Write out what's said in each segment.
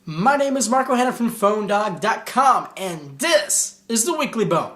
My name is Marco Hanna from PhoneDog.com, and this is the Weekly Bone.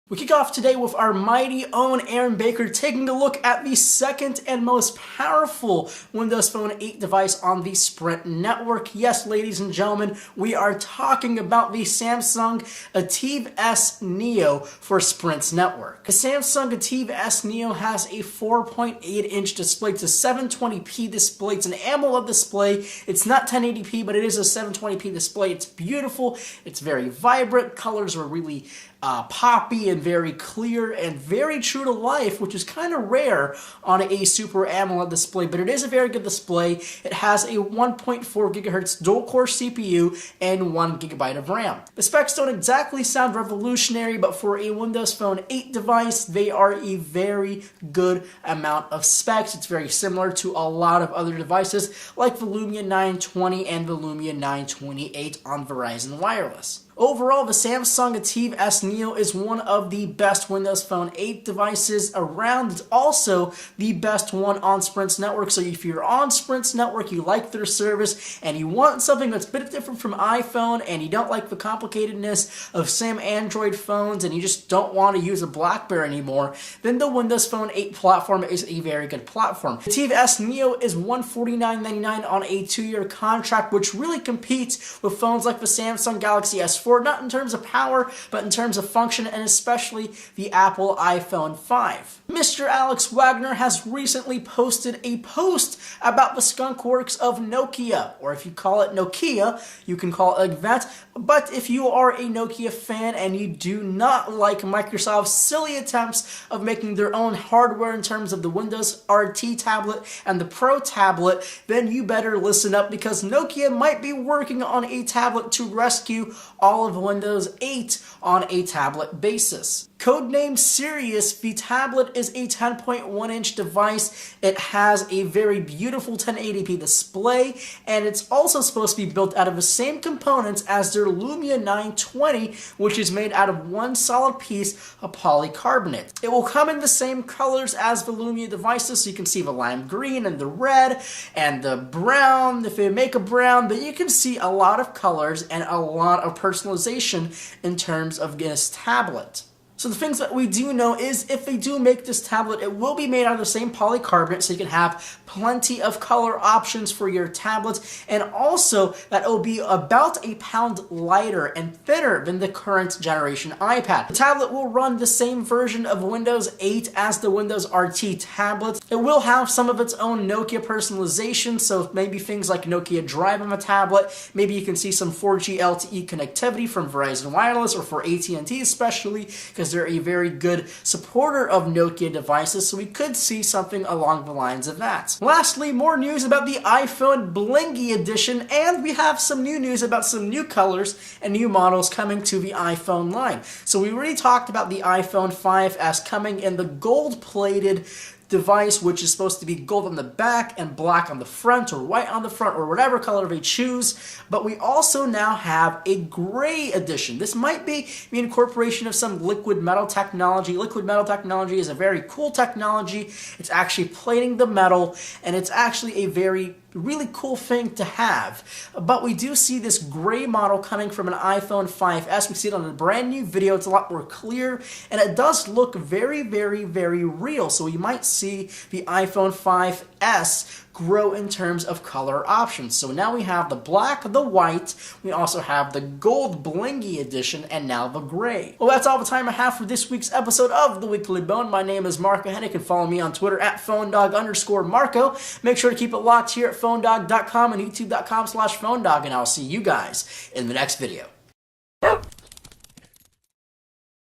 We kick off today with our mighty own Aaron Baker taking a look at the second and most powerful Windows Phone 8 device on the Sprint network. Yes, ladies and gentlemen, we are talking about the Samsung Ativ S Neo for Sprint's network. The Samsung Ativ S Neo has a 4.8-inch display. It's a 720p display. It's an AMOLED display. It's not 1080p, but it is a 720p display. It's beautiful. It's very vibrant. Colors are really poppy and very clear and very true to life, which is kind of rare on a Super AMOLED display, but it is a very good display. It has a 1.4 gigahertz dual-core CPU and 1 gigabyte of RAM. The specs don't exactly sound revolutionary, but for a Windows Phone 8 device, they are a very good amount of specs. It's very similar to a lot of other devices like the Lumia 920 and the Lumia 928 on Verizon Wireless. Overall, the Samsung Ativ S Neo is one of the best Windows Phone 8 devices around. It's also the best one on Sprint's network. So if you're on Sprint's network, you like their service, and you want something that's a bit different from iPhone, and you don't like the complicatedness of some Android phones, and you just don't want to use a BlackBerry anymore, then the Windows Phone 8 platform is a very good platform. Ativ S Neo is $149.99 on a 2-year contract, which really competes with phones like the Samsung Galaxy S4, not in terms of power, but in terms of function, and especially the Apple iPhone 5. Mr. Alex Wagner has recently posted a post about the skunk works of Nokia, or if you call it Nokia, you can call it like that. But if you are a Nokia fan and you do not like Microsoft's silly attempts of making their own hardware in terms of the Windows RT tablet and the Pro tablet, then you better listen up, because Nokia might be working on a tablet to rescue all of Windows 8 on a tablet basis. Codenamed Sirius, the tablet is a 10.1-inch device. It has a very beautiful 1080p display, and it's also supposed to be built out of the same components as their Lumia 920, which is made out of one solid piece of polycarbonate. It will come in the same colors as the Lumia devices, so you can see the lime green and the red and the brown, if they make a brown, but you can see a lot of colors and a lot of personalization in terms of this tablet. So the things that we do know is if they do make this tablet, it will be made out of the same polycarbonate, so you can have plenty of color options for your tablets, and also that it will be about a pound lighter and thinner than the current generation iPad. The tablet will run the same version of Windows 8 as the Windows RT tablets. It will have some of its own Nokia personalization, so maybe things like Nokia Drive on the tablet. Maybe you can see some 4G LTE connectivity from Verizon Wireless, or for AT&T especially, because they're a very good supporter of Nokia devices, so we could see something along the lines of that. Lastly, more news about the iPhone Blingy edition, and we have some new news about some new colors and new models coming to the iPhone line. So we already talked about the iPhone 5S coming in the gold-plated device, which is supposed to be gold on the back and black on the front, or white on the front, or whatever color they choose. But we also now have a gray edition. This might be the incorporation of some liquid metal technology. Liquid metal technology is a very cool technology. It's actually plating the metal, and it's actually a really cool thing to have. But we do see this gray model coming from an iPhone 5S. We see it on a brand new video. It's a lot more clear, and it does look very, very, very real. So we might see the iPhone 5S grow in terms of color options. So now we have the black, the white, we also have the gold blingy edition, and now the gray. Well, that's all the time I have for this week's episode of The Weekly Bone. My name is Marco Hanna. You can follow me on Twitter at PhoneDog_Marco. Make sure to keep it locked here at PhoneDog.com and YouTube.com/PhoneDog, and I'll see you guys in the next video.